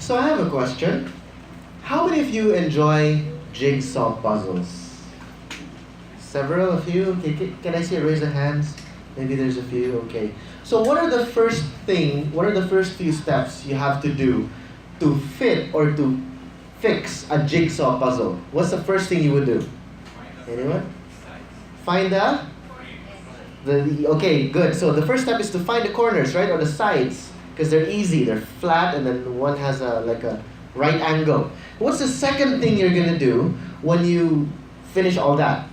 So I have a question. How many of you enjoy jigsaw puzzles? Several of you? Okay, can I see a raise of hands? Maybe there's a few. Okay. So what are the first few steps you have to do to fit or to fix a jigsaw puzzle? What's the first thing you would do? Anyone? Find okay, good. So the first step is to find the corners, right? Or the sides. Because they're easy, they're flat, and then one has a right angle. What's the second thing you're gonna do when you finish all that?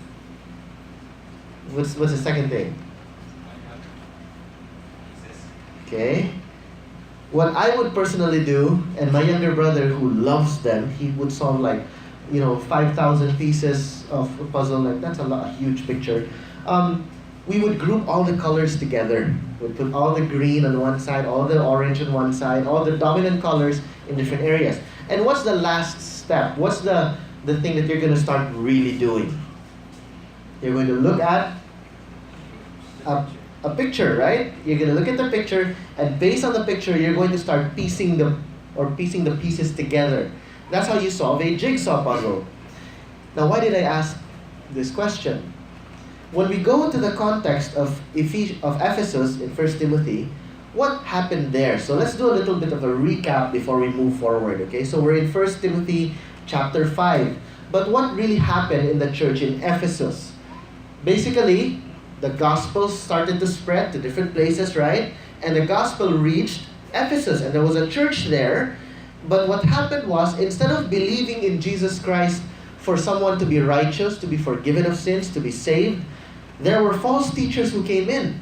What's the second thing? Okay. What I would personally do, and my younger brother who loves them, he would solve 5,000 pieces of a puzzle. Like that's a huge picture. We would group all the colors together. We'd put all the green on one side, all the orange on one side, all the dominant colors in different areas. And what's the last step? What's the thing that you're going to start really doing? You're going to look at a picture, right? You're going to look at the picture, and based on the picture, you're going to start piecing the pieces together. That's how you solve a jigsaw puzzle. Now, why did I ask this question? When we go to the context of Ephesus in 1 Timothy, what happened there? So let's do a little bit of a recap before we move forward, okay? So we're in 1 Timothy chapter 5. But what really happened in the church in Ephesus? Basically, the gospel started to spread to different places, right? And the gospel reached Ephesus, and there was a church there. But what happened was, instead of believing in Jesus Christ for someone to be righteous, to be forgiven of sins, to be saved, there were false teachers who came in.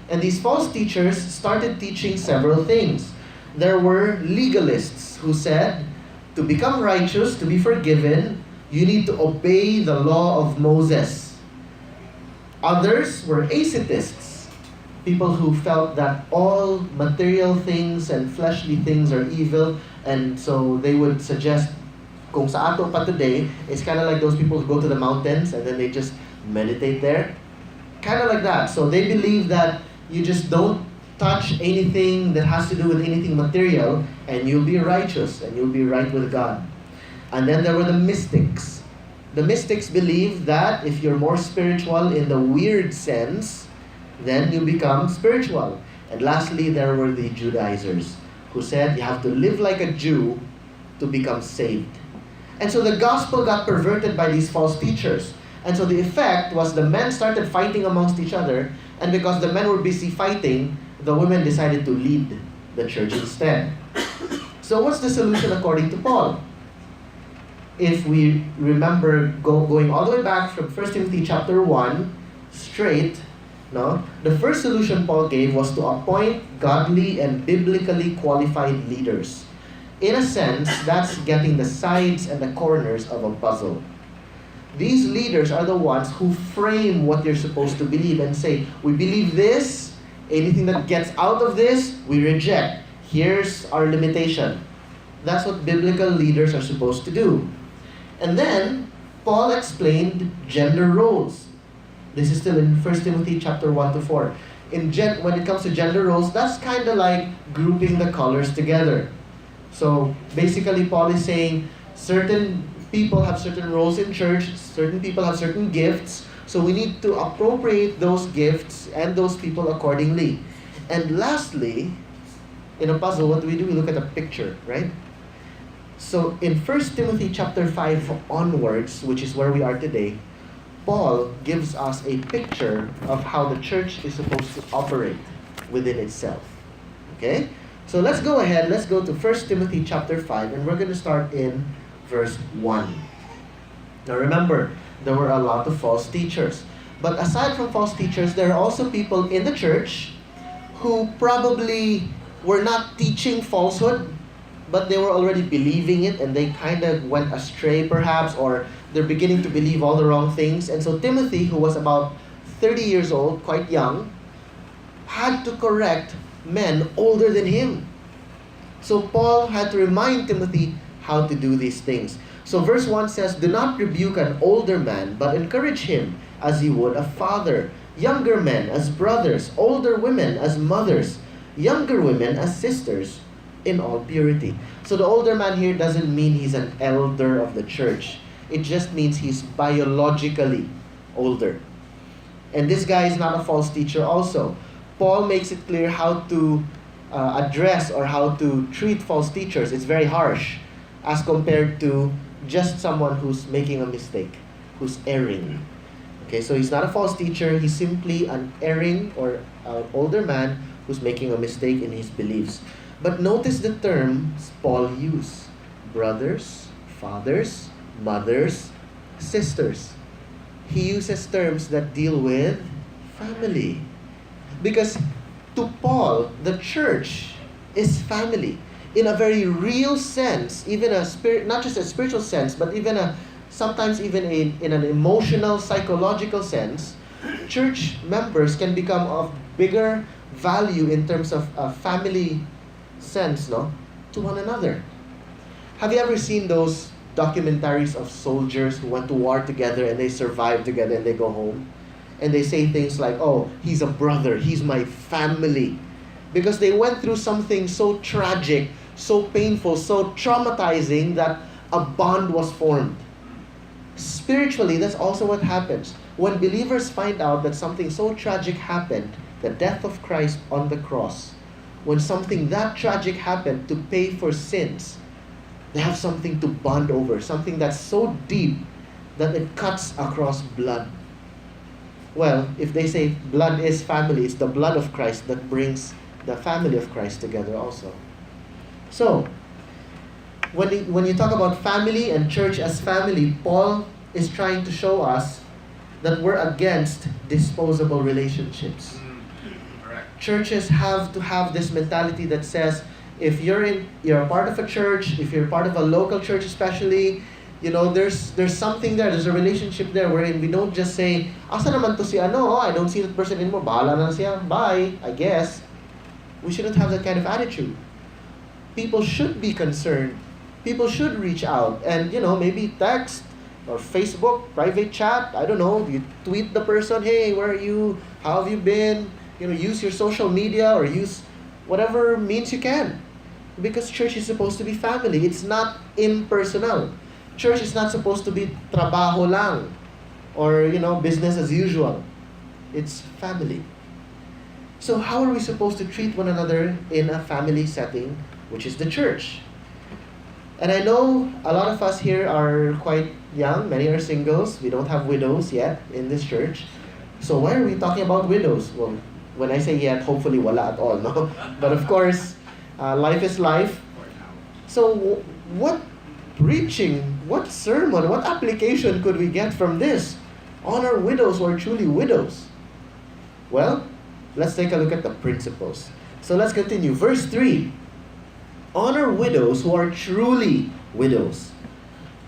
And these false teachers started teaching several things. There were legalists who said, to become righteous, to be forgiven, you need to obey the law of Moses. Others were ascetists, people who felt that all material things and fleshly things are evil, and so they would suggest, kung sa ato pa today, it's kind of like those people who go to the mountains and then they just meditate there. Kind of like that. So they believe that you just don't touch anything that has to do with anything material and you'll be righteous and you'll be right with God. And then there were the mystics. The mystics believe that if you're more spiritual in the weird sense, then you become spiritual. And lastly, there were the Judaizers who said you have to live like a Jew to become saved. And so the gospel got perverted by these false teachers. And so the effect was the men started fighting amongst each other, and because the men were busy fighting, the women decided to lead the church instead. So what's the solution according to Paul? If we remember going all the way back from 1 Timothy chapter 1 straight, the first solution Paul gave was to appoint godly and biblically qualified leaders. In a sense, that's getting the sides and the corners of a puzzle. These leaders are the ones who frame what you're supposed to believe and say, we believe this, anything that gets out of this, we reject. Here's our limitation. That's what biblical leaders are supposed to do. And then, Paul explained gender roles. This is still in 1 Timothy chapter 1 to 4. When it comes to gender roles, that's kind of like grouping the colors together. So basically, Paul is saying certain people have certain roles in church, certain people have certain gifts, so we need to appropriate those gifts and those people accordingly. And lastly, in a puzzle, what do? We look at a picture, right? So in 1 Timothy chapter 5 onwards, which is where we are today, Paul gives us a picture of how the church is supposed to operate within itself. Okay? So let's go ahead, let's go to 1 Timothy chapter 5, and we're going to start in verse 1. Now remember, there were a lot of false teachers. But aside from false teachers, there are also people in the church who probably were not teaching falsehood, but they were already believing it, and they kind of went astray perhaps, or they're beginning to believe all the wrong things. And so Timothy, who was about 30 years old, quite young, had to correct men older than him. So Paul had to remind Timothy how to do these things. So verse 1 says, do not rebuke an older man, but encourage him as you would a father. Younger men as brothers, older women as mothers, younger women as sisters, in all purity. So the older man here doesn't mean he's an elder of the church. It just means he's biologically older. And this guy is not a false teacher also. Paul makes it clear how to address or how to treat false teachers. It's very harsh as compared to just someone who's making a mistake, who's erring. Okay, so he's not a false teacher. He's simply an erring or an older man who's making a mistake in his beliefs. But notice the terms Paul used: brothers, fathers, mothers, sisters. He uses terms that deal with family. Because to Paul, the church is family. In a very real sense, even a spirit, not just a spiritual sense, but even sometimes even in an emotional, psychological sense, church members can become of bigger value in terms of a family sense, no, to one another. Have you ever seen those documentaries of soldiers who went to war together and they survive together and they go home? And they say things like, oh, he's a brother, he's my family. Because they went through something so tragic, so painful, so traumatizing that a bond was formed. Spiritually, that's also what happens. When believers find out that something so tragic happened, the death of Christ on the cross, when something that tragic happened to pay for sins, they have something to bond over, something that's so deep that it cuts across blood. Well, if they say blood is family, it's the blood of Christ that brings the family of Christ together also. So, when you talk about family and church as family, Paul is trying to show us that we're against disposable relationships. Churches have to have this mentality that says, if you're a part of a church, if you're part of a local church especially, you know, there's something there, there's a relationship there wherein we don't just say, asa naman to si ano, I don't see that person anymore, bahala na siya, bye, I guess. We shouldn't have that kind of attitude. People should be concerned. People should reach out and, you know, maybe text or Facebook, private chat, I don't know, you tweet the person, hey, where are you? How have you been? You know, use your social media or use whatever means you can. Because church is supposed to be family. It's not impersonal. Church is not supposed to be trabaho lang or, you know, business as usual. It's family. So how are we supposed to treat one another in a family setting, which is the church? And I know a lot of us here are quite young. Many are singles. We don't have widows yet in this church. So why are we talking about widows? Well, when I say yet, hopefully wala at all, no? But of course, life is life. So what preaching, what sermon, what application could we get from this? Honor widows who are truly widows. Well, let's take a look at the principles. So let's continue. Verse 3. Honor widows who are truly widows.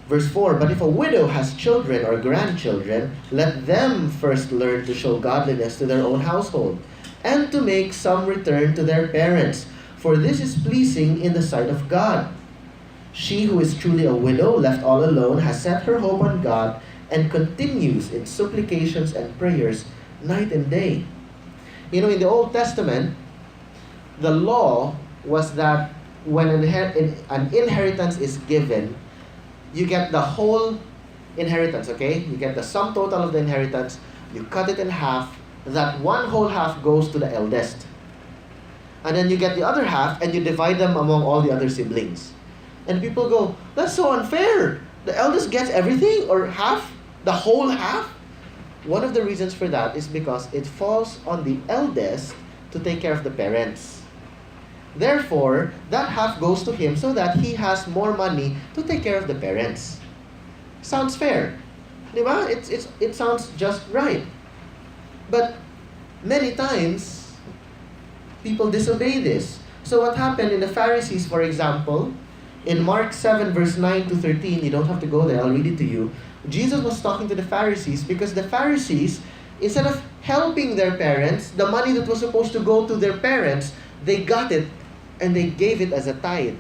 Verse 4, but if a widow has children or grandchildren, let them first learn to show godliness to their own household, and to make some return to their parents, for this is pleasing in the sight of God. She who is truly a widow, left all alone, has set her hope on God, and continues in supplications and prayers night and day. You know, in the Old Testament, the law was that when an inheritance is given, you get the whole inheritance, okay? You get the sum total of the inheritance, you cut it in half, that one whole half goes to the eldest. And then you get the other half and you divide them among all the other siblings. And people go, that's so unfair. The eldest gets everything or half, the whole half? One of the reasons for that is because it falls on the eldest to take care of the parents. Therefore, that half goes to him so that he has more money to take care of the parents. Sounds fair. Diba? It sounds just right. But many times, people disobey this. So what happened in the Pharisees, for example, in Mark 7 verse 9 to 13, you don't have to go there, I'll read it to you. Jesus was talking to the Pharisees because the Pharisees, instead of helping their parents, the money that was supposed to go to their parents, they got it and they gave it as a tithe.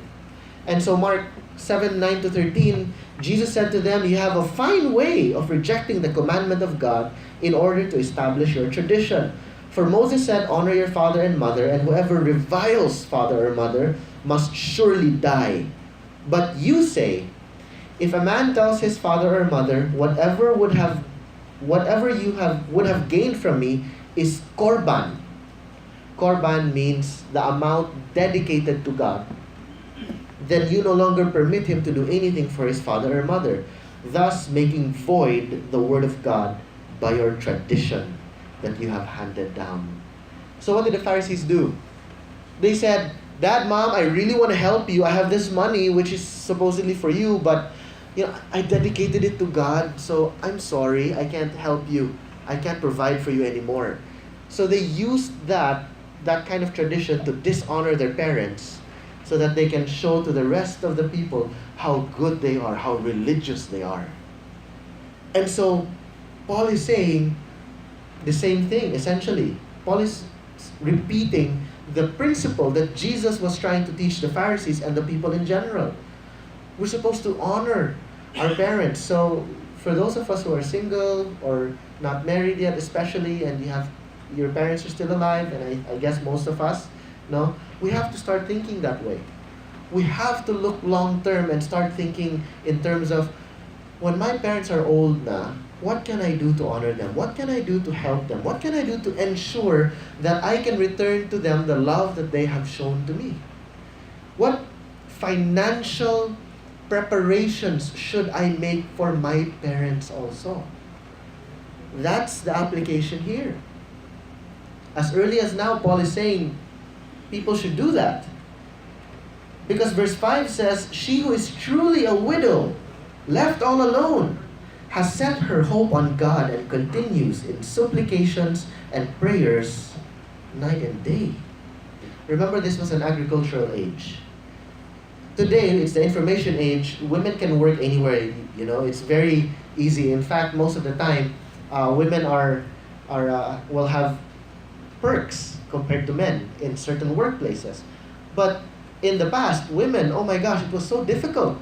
And so Mark 7, 9 to 13, Jesus said to them, you have a fine way of rejecting the commandment of God in order to establish your tradition. For Moses said, honor your father and mother, and whoever reviles father or mother must surely die. But you say, if a man tells his father or mother, whatever you would have gained from me is korban. Korban means the amount dedicated to God. Then you no longer permit him to do anything for his father or mother, thus making void the word of God by your tradition that you have handed down. So what did the Pharisees do? They said, Dad, Mom, I really want to help you. I have this money which is supposedly for you, but I dedicated it to God, so I'm sorry, I can't help you. I can't provide for you anymore. So they used that kind of tradition to dishonor their parents so that they can show to the rest of the people how good they are, how religious they are. And so Paul is saying the same thing, essentially. Paul is repeating the principle that Jesus was trying to teach the Pharisees and the people in general. We're supposed to honor our parents. So for those of us who are single or not married yet especially, and your parents are still alive, and I guess most of us, no, we have to start thinking that way. We have to look long term and start thinking in terms of, when my parents are old now, what can I do to honor them? What can I do to help them? What can I do to ensure that I can return to them the love that they have shown to me? What financial preparations should I make for my parents also? That's the application here. As early as now, Paul is saying people should do that. Because verse 5 says, she who is truly a widow, left all alone, has set her hope on God and continues in supplications and prayers night and day. Remember, this was an agricultural age. Today, it's the information age. Women can work anywhere. It's very easy. In fact, most of the time, women will have perks compared to men in certain workplaces. But in the past, women, oh my gosh, it was so difficult.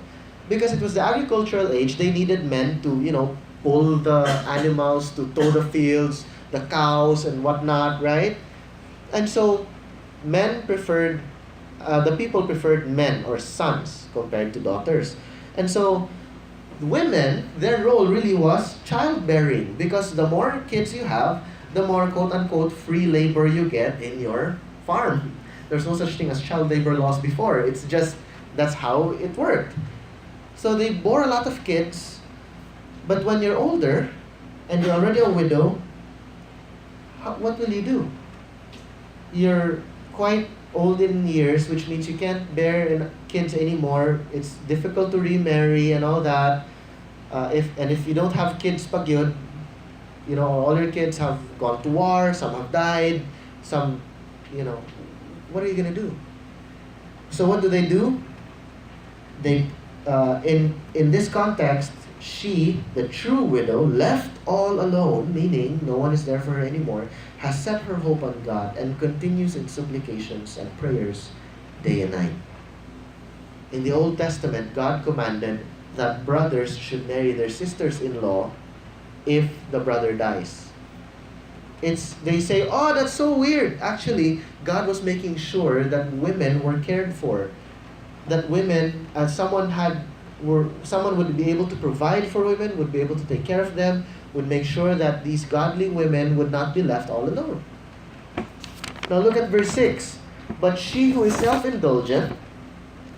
Because it was the agricultural age, they needed men to, pull the animals, to tow the fields, the cows and whatnot, right? And so the people preferred men or sons compared to daughters. And so women, their role really was childbearing, because the more kids you have, the more quote-unquote free labor you get in your farm. There's no such thing as child labor laws before. It's just, that's how it worked. So they bore a lot of kids, but when you're older and you're already a widow, what will you do? You're quite old in years, which means you can't bear kids anymore. It's difficult to remarry and all that. If you don't have kids pag yun, all your kids have gone to war, some have died, some, what are you going to do? So what do? They in this context, she, the true widow, left all alone, meaning no one is there for her anymore, has set her hope on God and continues in supplications and prayers day and night. In the Old Testament, God commanded that brothers should marry their sisters-in-law if the brother dies. They say, oh, that's so weird. Actually, God was making sure that women were cared for. That women, someone would be able to provide for women, would be able to take care of them, would make sure that these godly women would not be left all alone. Now look at verse 6. But she who is self-indulgent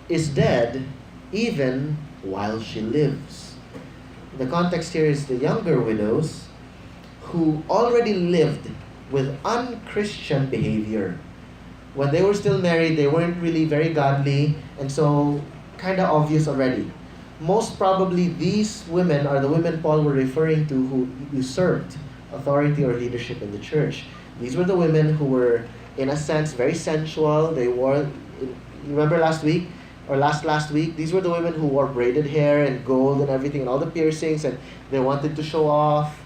is dead even while she lives. The context here is the younger widows who already lived with unchristian behavior. When they were still married, they weren't really very godly, and so kind of obvious already. Most probably, these women are the women Paul were referring to who usurped authority or leadership in the church. These were the women who were, in a sense, very sensual. They wore, you remember last week, or last week, these were the women who wore braided hair and gold and everything and all the piercings, and they wanted to show off,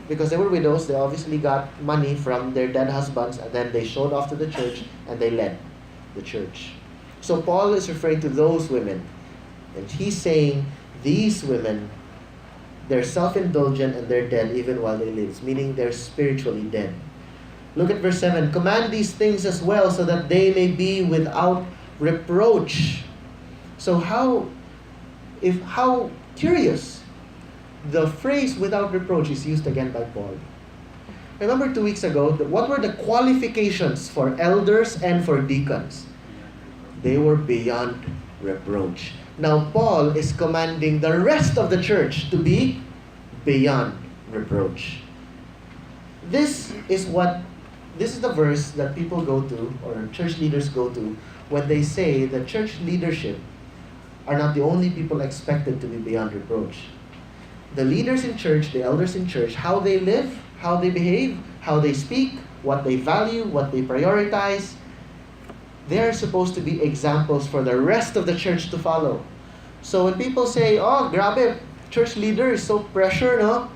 because they were widows. They obviously got money from their dead husbands, and then they showed off to the church and they led the church. So Paul is referring to those women, and he's saying these women, they're self-indulgent and they're dead even while they live, meaning they're spiritually dead. Look at verse 7. Command these things as well, so that they may be without reproach. So how curious, the phrase without reproach is used again by Paul. Remember 2 weeks ago, what were the qualifications for elders and for deacons? They were beyond reproach. Now Paul is commanding the rest of the church to be beyond reproach. This is the verse that people go to, or church leaders go to, when they say that church leadership are not the only people expected to be beyond reproach. The leaders in church, the elders in church, how they live, how they behave, how they speak, what they value, what they prioritize, they are supposed to be examples for the rest of the church to follow. So when people say, oh, grabe, church leader is so pressure, no?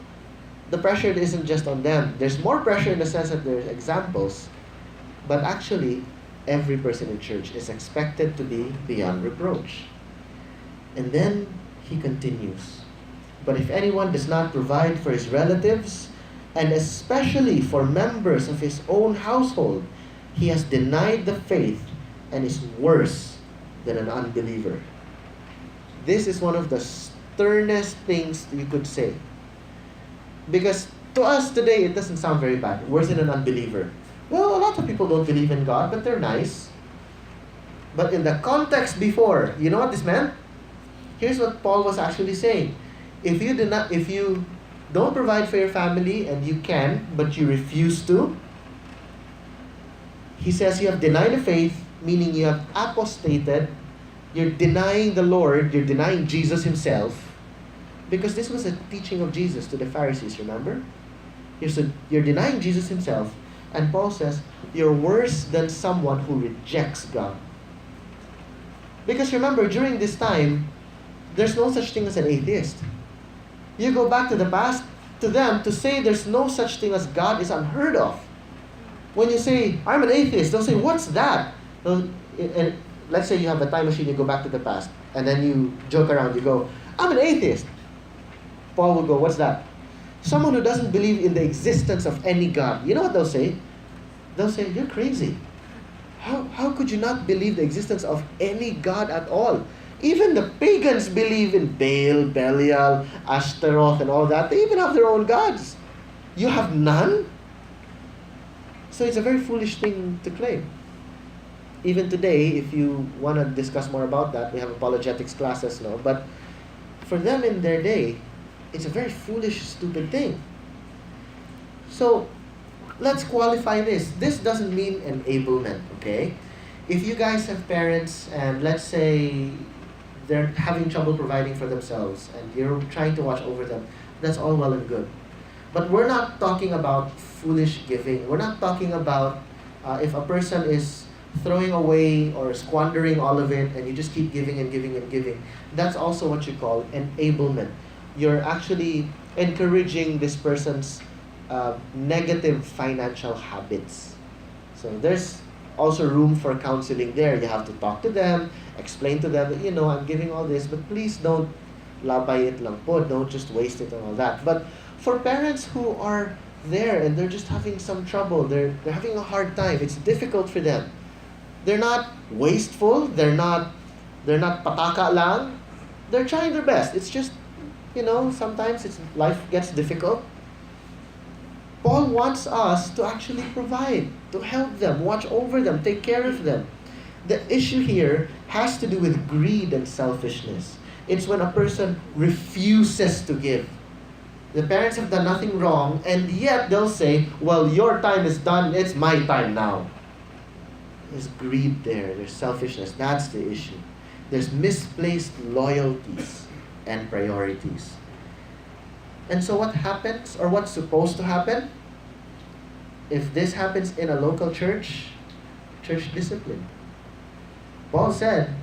The pressure isn't just on them. There's more pressure in the sense that there's examples. But actually, every person in church is expected to be beyond reproach. And then he continues. But if anyone does not provide for his relatives, and especially for members of his own household, he has denied the faith and is worse than an unbeliever. This is one of the sternest things you could say. Because to us today, it doesn't sound very bad. Worse than an unbeliever. Well, a lot of people don't believe in God, but they're nice. But in the context before, you know what this meant? Here's what Paul was actually saying. If you don't provide for your family, and you can, but you refuse to, he says you have denied the faith, meaning you have apostated, you're denying the Lord, you're denying Jesus himself, because this was a teaching of Jesus to the Pharisees, remember? You're denying Jesus himself, and Paul says, you're worse than someone who rejects God. Because remember, during this time, there's no such thing as an atheist. You go back to the past, to them, to say there's no such thing as God is unheard of. When you say, I'm an atheist, they'll say, what's that? And let's say you have a time machine, you go back to the past, and then you joke around, you go, I'm an atheist. Paul will go, what's that? Someone who doesn't believe in the existence of any God. You know what they'll say? They'll say, you're crazy. How could you not believe the existence of any God at all? Even the pagans believe in Baal, Belial, Ashtaroth, and all that. They even have their own gods. You have none? So it's a very foolish thing to claim. Even today, if you want to discuss more about that, we have apologetics classes now. But for them in their day, it's a very foolish, stupid thing. So let's qualify this. This doesn't mean enablement, okay? If you guys have parents and let's say they're having trouble providing for themselves and you're trying to watch over them, that's all well and good. But we're not talking about foolish giving. We're not talking about if a person is throwing away or squandering all of it and you just keep giving and giving and giving. That's also what you call enablement. You're actually encouraging this person's negative financial habits. So there's also room for counseling there. You have to talk to them, explain to them that, I'm giving all this, but please don't labay it lang po, don't just waste it and all that. But for parents who are there and they're just having some trouble, they're having a hard time, it's difficult for them. They're not wasteful, they're not pataka lang. They're trying their best. It's just, sometimes life gets difficult. Paul wants us to actually provide, to help them, watch over them, take care of them. The issue here has to do with greed and selfishness. It's when a person refuses to give. The parents have done nothing wrong, and yet they'll say, well, your time is done, it's my time now. There's greed there, there's selfishness, that's the issue. There's misplaced loyalties and priorities. And so what happens, or what's supposed to happen? If this happens in a local church discipline. Paul said,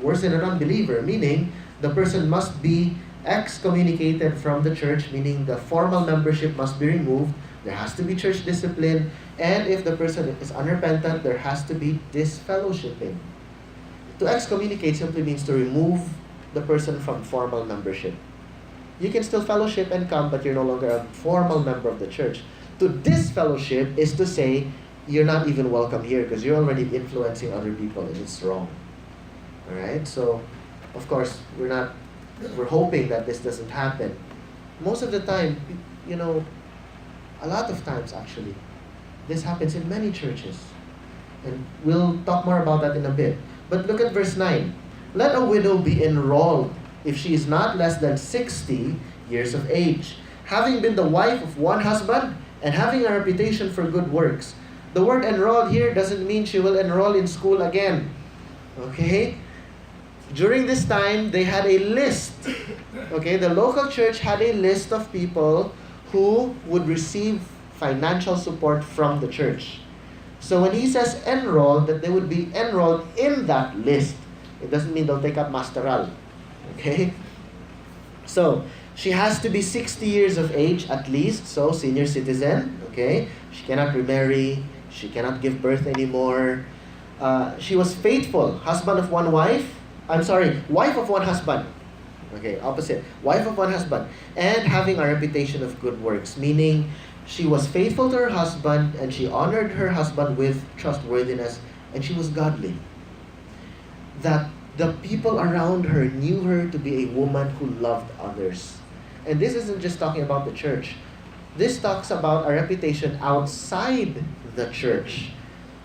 worse than an unbeliever, meaning the person must be excommunicated from the church, meaning the formal membership must be removed. There has to be church discipline. And if the person is unrepentant, there has to be disfellowshipping. To excommunicate simply means to remove the person from formal membership. You can still fellowship and come, but you're no longer a formal member of the church. To disfellowship is to say, you're not even welcome here because you're already influencing other people and it's wrong. Alright? So, of course, we're hoping that this doesn't happen. Most of the time, a lot of times actually, this happens in many churches. And we'll talk more about that in a bit. But look at verse 9. Let a widow be enrolled if she is not less than 60 years of age, having been the wife of one husband and having a reputation for good works. The word enrolled here doesn't mean she will enroll in school again. Okay? During this time, they had a list. Okay? The local church had a list of people who would receive financial support from the church. So when he says enrolled, that they would be enrolled in that list. It doesn't mean they'll take up masteral. Okay? So, she has to be 60 years of age at least, so senior citizen. Okay? She cannot remarry. She cannot give birth anymore. She was faithful, wife of one husband. Okay, opposite. Wife of one husband. And having a reputation of good works, meaning she was faithful to her husband and she honored her husband with trustworthiness and she was godly. That the people around her knew her to be a woman who loved others. And this isn't just talking about the church. This talks about a reputation outside the church.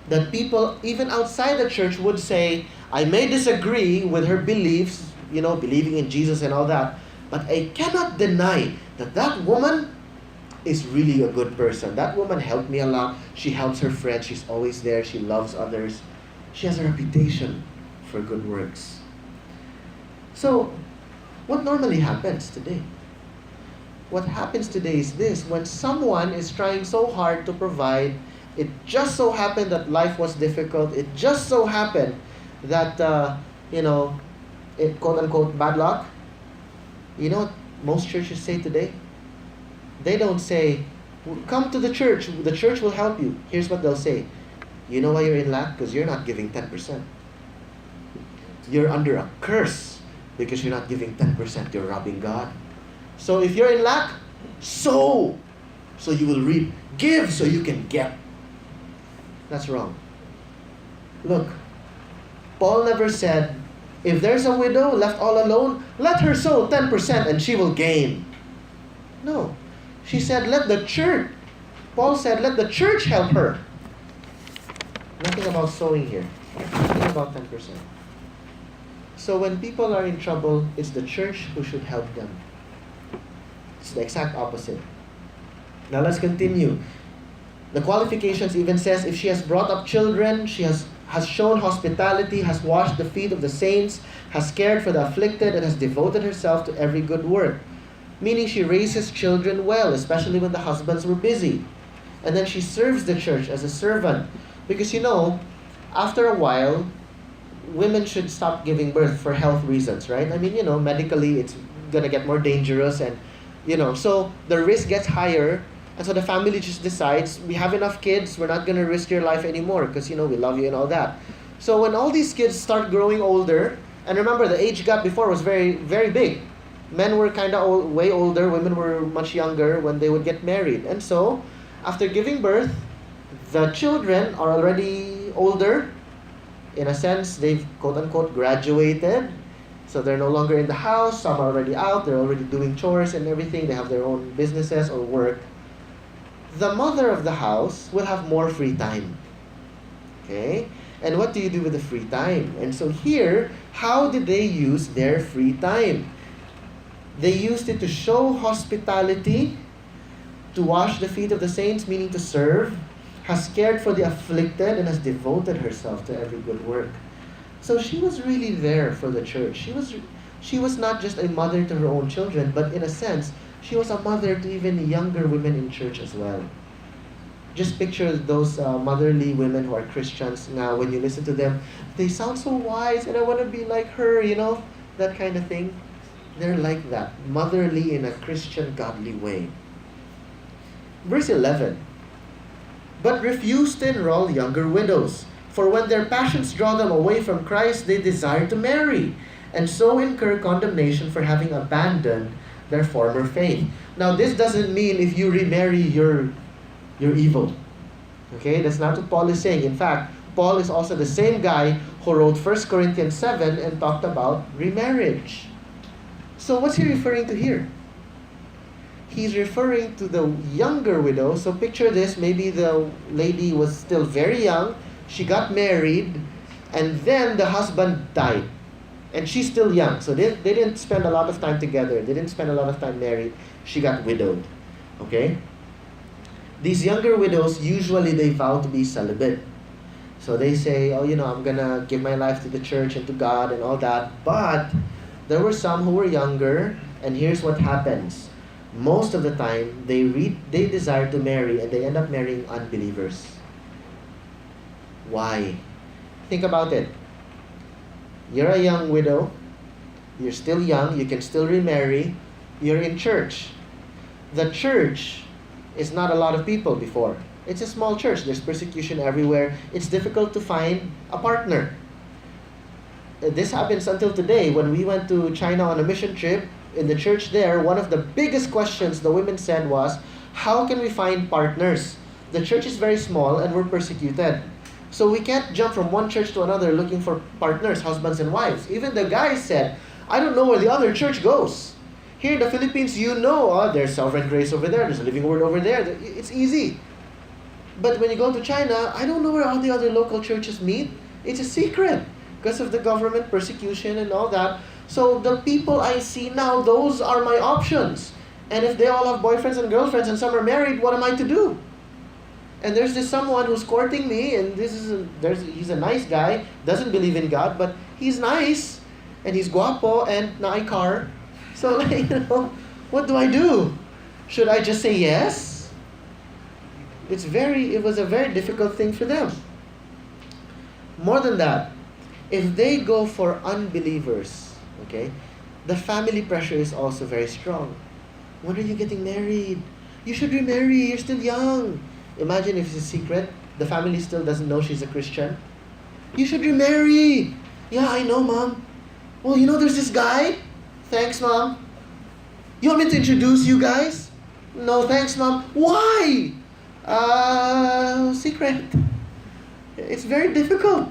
That people, even outside the church, would say, I may disagree with her beliefs, believing in Jesus and all that, but I cannot deny that woman is really a good person. That woman helped me a lot. She helps her friends. She's always there. She loves others. She has a reputation for good works. So, what normally happens today? What happens today is this. When someone is trying so hard to provide, it just so happened that life was difficult. It just so happened that, it quote-unquote bad luck. You know what most churches say today? They don't say, come to the church will help you. Here's what they'll say. You know why you're in lack? Because you're not giving 10%. You're under a curse because you're not giving 10%. You're robbing God. So if you're in lack, sow so you will reap. Give so you can get. That's wrong. Look, Paul never said, if there's a widow left all alone, let her sow 10% and she will gain. No. She said, Paul said, let the church help her. Nothing about sowing here. Nothing about 10%. So when people are in trouble, it's the church who should help them. It's the exact opposite. Now let's continue. The qualifications even says, if she has brought up children, she has shown hospitality, has washed the feet of the saints, has cared for the afflicted, and has devoted herself to every good work. Meaning she raises children well, especially when the husbands were busy. And then she serves the church as a servant. Because after a while, women should stop giving birth for health reasons, right? I mean, medically it's going to get more dangerous and, so the risk gets higher. And so the family just decides, we have enough kids, we're not going to risk your life anymore because, we love you and all that. So when all these kids start growing older, and remember the age gap before was very, very big. Men were kind of way older, women were much younger when they would get married. And so, after giving birth, the children are already older. In a sense, they've quote-unquote graduated. So they're no longer in the house, some are already out, they're already doing chores and everything, they have their own businesses or work. The mother of the house will have more free time. Okay? And what do you do with the free time? And so here, how did they use their free time? They used it to show hospitality, to wash the feet of the saints, meaning to serve, has cared for the afflicted, and has devoted herself to every good work. So she was really there for the church. She was not just a mother to her own children, but in a sense, she was a mother to even younger women in church as well. Just picture those motherly women who are Christians now. When you listen to them, they sound so wise, and I want to be like her, that kind of thing. They're like that, motherly in a Christian, godly way. Verse 11. But refuse to enroll younger widows, for when their passions draw them away from Christ, they desire to marry, and so incur condemnation for having abandoned their former faith. Now, this doesn't mean if you remarry, you're evil. Okay? That's not what Paul is saying. In fact, Paul is also the same guy who wrote 1 Corinthians 7 and talked about remarriage. So what's he referring to here? He's referring to the younger widow. So picture this, maybe the lady was still very young, she got married, and then the husband died. And she's still young, so they didn't spend a lot of time together. They didn't spend a lot of time married. She got widowed. Okay? These younger widows, usually they vow to be celibate. So they say, oh, I'm going to give my life to the church and to God and all that. But there were some who were younger, and here's what happens. Most of the time, they desire to marry, and they end up marrying unbelievers. Why? Think about it. You're a young widow. You're still young. You can still remarry. You're in church. The church is not a lot of people before. It's a small church. There's persecution everywhere. It's difficult to find a partner. This happens until today. When we went to China on a mission trip, in the church there, one of the biggest questions the women said was, how can we find partners? The church is very small and we're persecuted. So we can't jump from one church to another looking for partners, husbands and wives. Even the guys said, I don't know where the other church goes. Here in the Philippines, there's Sovereign Grace over there, there's a Living Word over there. It's easy. But when you go to China, I don't know where all the other local churches meet. It's a secret because of the government persecution and all that. So the people I see now, those are my options. And if they all have boyfriends and girlfriends and some are married, what am I to do? And there's this someone who's courting me, and he's a nice guy, doesn't believe in God, but he's nice, and he's guapo, and naay car. So what do I do? Should I just say yes? It was a very difficult thing for them. More than that, if they go for unbelievers, okay, the family pressure is also very strong. When are you getting married? You should remarry, you're still young. Imagine if it's a secret, the family still doesn't know she's a Christian. You should remarry. Yeah, I know, Mom. Well, there's this guy. Thanks, Mom. You want me to introduce you guys? No, thanks, Mom. Why? Secret. It's very difficult.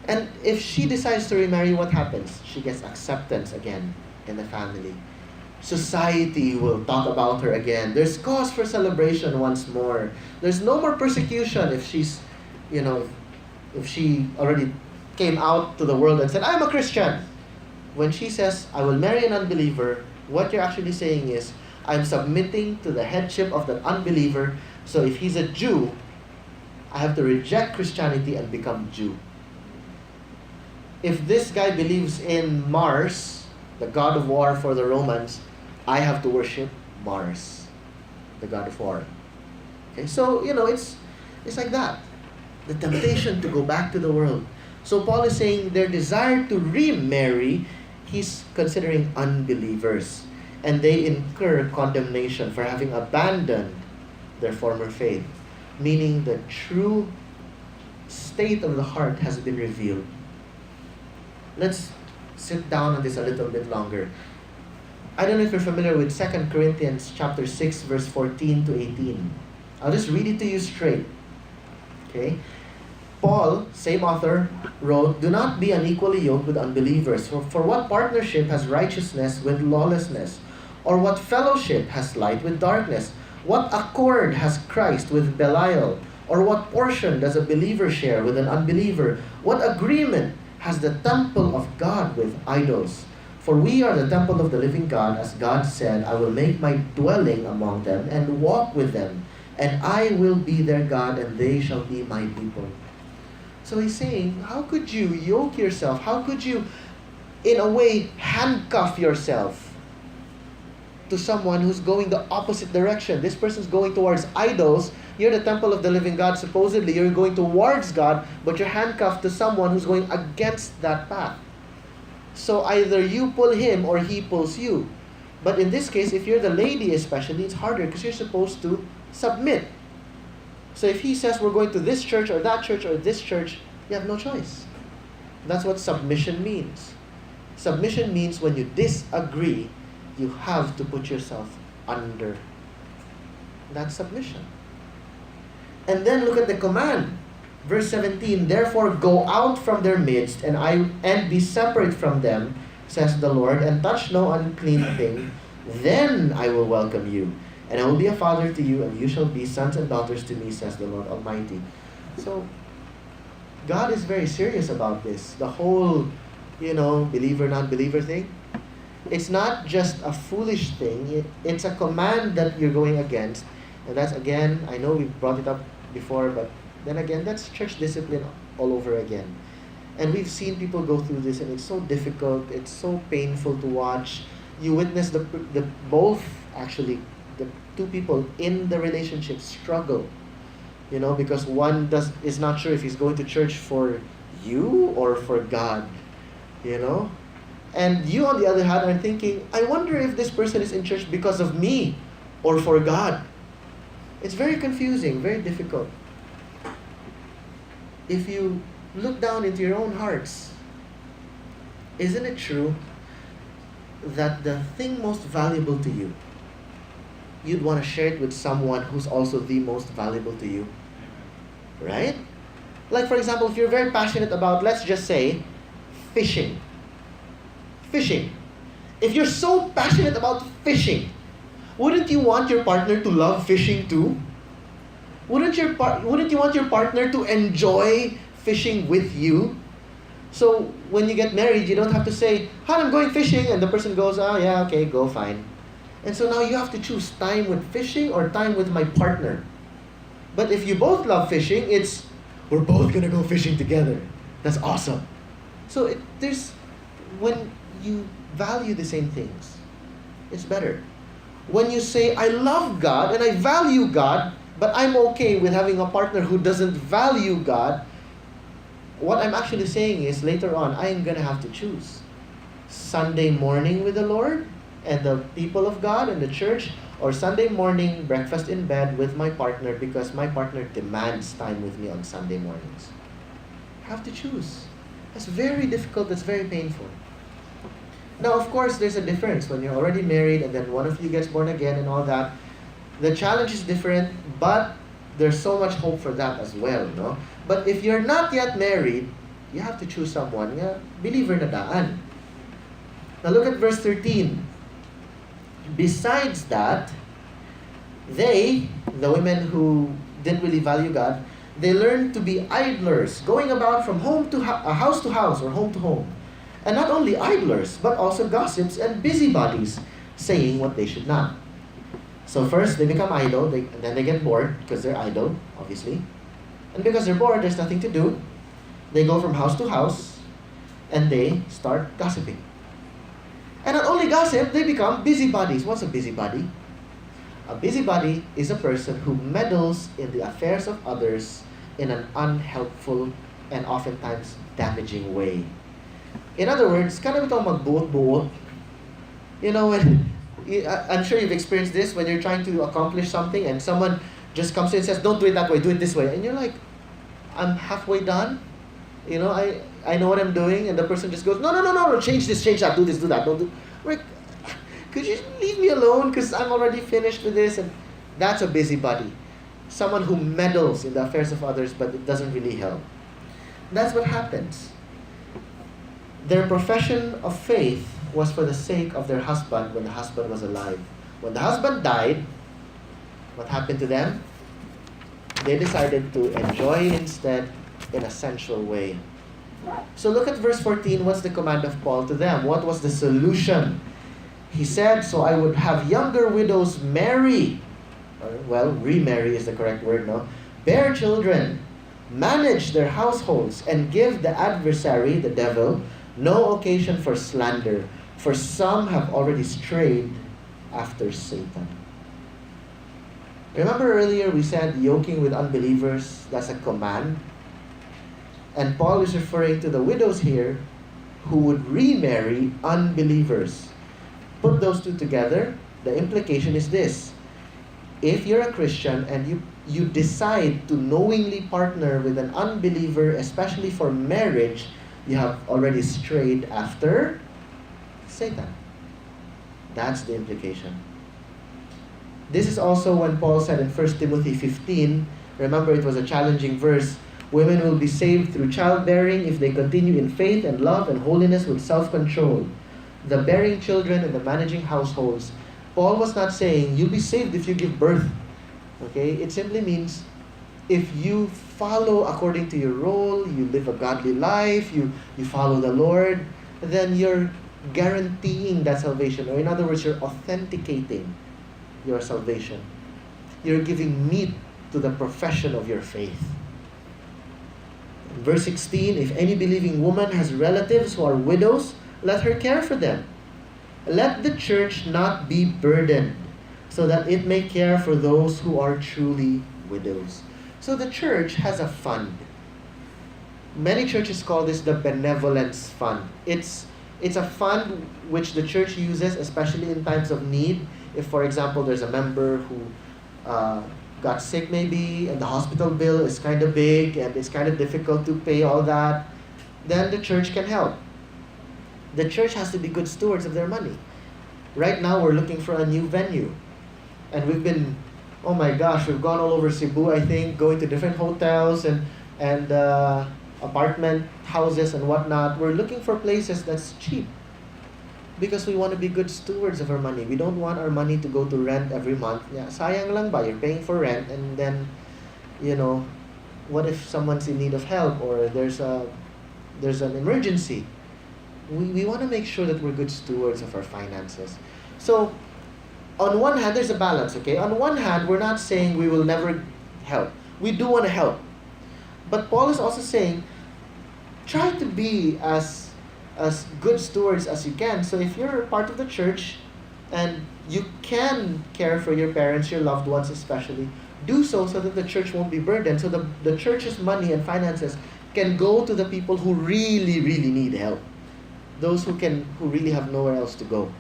And if she decides to remarry, what happens? She gets acceptance again in the family. Society will talk about her again. There's cause for celebration once more. There's no more persecution if she's, if she already came out to the world and said, I'm a Christian. When she says, I will marry an unbeliever, what you're actually saying is, I'm submitting to the headship of that unbeliever. So if he's a Jew, I have to reject Christianity and become Jew. If this guy believes in Mars, the god of war for the Romans, I have to worship Mars, the god of war. Okay, so it's like that. The temptation to go back to the world. So Paul is saying their desire to remarry, he's considering unbelievers, and they incur condemnation for having abandoned their former faith, meaning the true state of the heart has been revealed. Let's sit down on this a little bit longer. I don't know if you're familiar with 2 Corinthians chapter 6, verse 14 to 18. I'll just read it to you straight. Okay? Paul, same author, wrote, do not be unequally yoked with unbelievers. For what partnership has righteousness with lawlessness? Or what fellowship has light with darkness? What accord has Christ with Belial? Or what portion does a believer share with an unbeliever? What agreement has the temple of God with idols? For we are the temple of the living God, as God said, I will make my dwelling among them and walk with them, and I will be their God, and they shall be my people. So he's saying, how could you yoke yourself? How could you, in a way, handcuff yourself to someone who's going the opposite direction? This person's going towards idols. You're the temple of the living God. Supposedly, you're going towards God, but you're handcuffed to someone who's going against that path. So either you pull him or he pulls you. But in this case, if you're the lady especially, it's harder because you're supposed to submit. So if he says we're going to this church or that church or this church, you have no choice. That's what submission means. Submission means when you disagree, you have to put yourself under. That's submission. And then look at the command. Verse 17, therefore go out from their midst, and be separate from them, says the Lord, and touch no unclean thing. Then I will welcome you, and I will be a father to you, and you shall be sons and daughters to me, says the Lord Almighty. So, God is very serious about this. The whole, believer, non-believer thing. It's not just a foolish thing. It's a command that you're going against. And that's, again, I know we've brought it up before, but then again, that's church discipline all over again. And we've seen people go through this, and it's so difficult. It's so painful to watch. You witness the two people in the relationship struggle. Because one is not sure if he's going to church for you or for God. And you, on the other hand, are thinking, I wonder if this person is in church because of me or for God. It's very confusing, very difficult. If you look down into your own hearts, isn't it true that the thing most valuable to you, you'd want to share it with someone who's also the most valuable to you? Right? Like, for example, if you're very passionate about, let's just say, fishing. If you're so passionate about fishing, wouldn't you want your partner to love fishing too? Wouldn't you want your partner to enjoy fishing with you? So when you get married, you don't have to say, "Hon, I'm going fishing," and the person goes, "Oh yeah, okay, go, fine." And so now you have to choose time with fishing or time with my partner. But if you both love fishing, we're both gonna go fishing together. That's awesome. So when you value the same things, it's better. When you say, I love God and I value God, but I'm okay with having a partner who doesn't value God, what I'm actually saying is later on, I'm going to have to choose. Sunday morning with the Lord and the people of God and the church, or Sunday morning breakfast in bed with my partner because my partner demands time with me on Sunday mornings. I have to choose. That's very difficult, that's very painful. Now, of course, there's a difference when you're already married and then one of you gets born again and all that. The challenge is different, but there's so much hope for that as well, no? But if you're not yet married, you have to choose someone, believer na daan. Now look at verse 13. Besides that, the women who didn't really value God, they learned to be idlers, going about from house to house or home to home. And not only idlers, but also gossips and busybodies, saying what they should not. So first, they become idle, and then they get bored, because they're idle, obviously. And because they're bored, there's nothing to do. They go from house to house, and they start gossiping. And not only gossip, they become busybodies. What's a busybody? A busybody is a person who meddles in the affairs of others in an unhelpful and oftentimes damaging way. In other words, kind of itong magbuot-buot. I'm sure you've experienced this when you're trying to accomplish something and someone just comes in and says, don't do it that way, do it this way. And you're like, I'm halfway done. I know what I'm doing. And the person just goes, no, change this, change that, do this, do that. Don't do. Like, could you leave me alone because I'm already finished with this? And that's a busybody. Someone who meddles in the affairs of others, but it doesn't really help. That's what happens. Their profession of faith was for the sake of their husband when the husband was alive. When the husband died, what happened to them? They decided to enjoy instead in a sensual way. So look at verse 14. What's the command of Paul to them? What was the solution? He said, so I would have younger widows marry. Well, remarry is the correct word, no? Bear children, manage their households, and give the adversary, the devil, no occasion for slander, for some have already strayed after Satan. Remember earlier we said yoking with unbelievers, that's a command. And Paul is referring to the widows here who would remarry unbelievers. Put those two together, the implication is this. If you're a Christian and you decide to knowingly partner with an unbeliever, especially for marriage, you have already strayed after Satan. That's the implication. This is also when Paul said in 1 Timothy 15, remember it was a challenging verse, Women will be saved through childbearing if they continue in faith and love and holiness with self-control. The bearing children and the managing households. Paul was not saying you'll be saved if you give birth. Okay? It simply means if you follow according to your role, you live a godly life, you follow the Lord, then you're guaranteeing that salvation. Or in other words, you're authenticating your salvation. You're giving meat to the profession of your faith. In verse 16, if any believing woman has relatives who are widows, let her care for them. Let the church not be burdened, so that it may care for those who are truly widows. So the church has a fund. Many churches call this the benevolence fund. It's a fund which the church uses, especially in times of need. If, for example, there's a member who got sick maybe, and the hospital bill is kind of big, and it's kind of difficult to pay all that, then the church can help. The church has to be good stewards of their money. Right now, we're looking for a new venue. And we've been, oh my gosh, we've gone all over Cebu, I think, going to different hotels and apartment houses and whatnot. We're looking for places that's cheap because we want to be good stewards of our money. We don't want our money to go to rent every month. Yeah, sayang lang ba? You're paying for rent, and then, what if someone's in need of help or there's an emergency? We want to make sure that we're good stewards of our finances. So, on one hand, there's a balance, okay? On one hand, we're not saying we will never help. We do want to help. But Paul is also saying, try to be as good stewards as you can. So if you're part of the church and you can care for your parents, your loved ones especially, do so that the church won't be burdened. So the church's money and finances can go to the people who really, really need help. Those who really have nowhere else to go.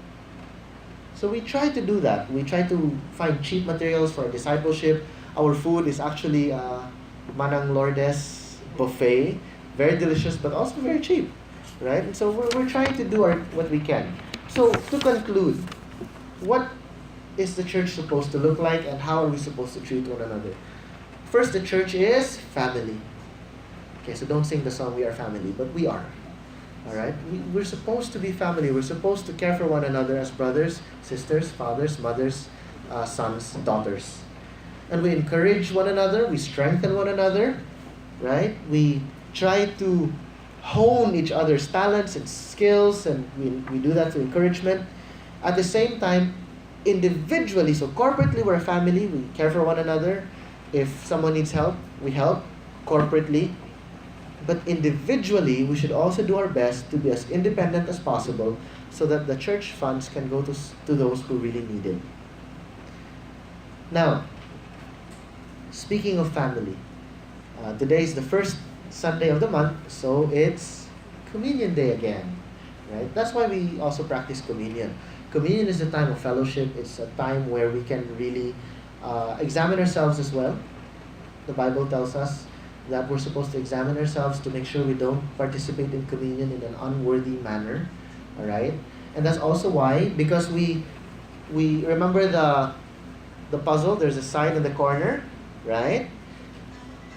So we try to do that. We try to find cheap materials for discipleship. Our food is actually Manang Lourdes buffet. Very delicious, but also very cheap. Right? And so we're trying to do what we can. So to conclude, what is the church supposed to look like, and how are we supposed to treat one another? First, the church is family. Okay, so don't sing the song, "We Are Family," but we are. Alright? We're supposed to be family. We're supposed to care for one another as brothers, sisters, fathers, mothers, sons, daughters. And we encourage one another. We strengthen one another. Right? We try to hone each other's talents and skills, and we do that through encouragement. At the same time, individually, so corporately, we're a family. We care for one another. If someone needs help, we help corporately. But individually, we should also do our best to be as independent as possible so that the church funds can go to those who really need it. Now, speaking of family, today is the first Sunday of the month, so it's Communion Day again, right? That's why we also practice communion. Communion is a time of fellowship. It's a time where we can really examine ourselves as well. The Bible tells us that we're supposed to examine ourselves to make sure we don't participate in communion in an unworthy manner, all right? And that's also why, because we remember the puzzle, there's a sign in the corner, right?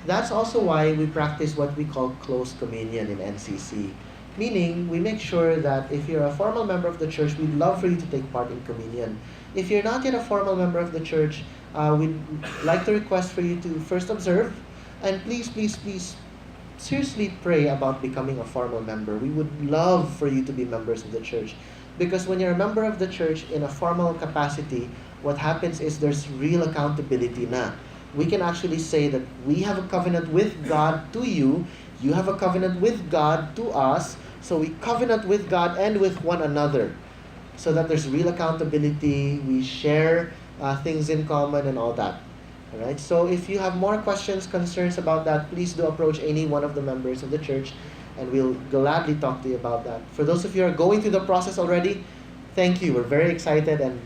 That's also why we practice what we call close communion in NCC. Meaning, we make sure that if you're a formal member of the church, we'd love for you to take part in communion. If you're not yet a formal member of the church, we'd like to request for you to first observe, and please, seriously pray about becoming a formal member. We would love for you to be members of the church. Because when you're a member of the church in a formal capacity, what happens is there's real accountability na. We can actually say that we have a covenant with God to you, you have a covenant with God to us, so we covenant with God and with one another. So that there's real accountability, we share things in common and all that. Alright, so if you have more questions, concerns about that, please do approach any one of the members of the church, and we'll gladly talk to you about that. For those of you who are going through the process already, thank you. We're very excited and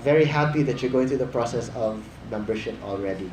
very happy that you're going through the process of membership already.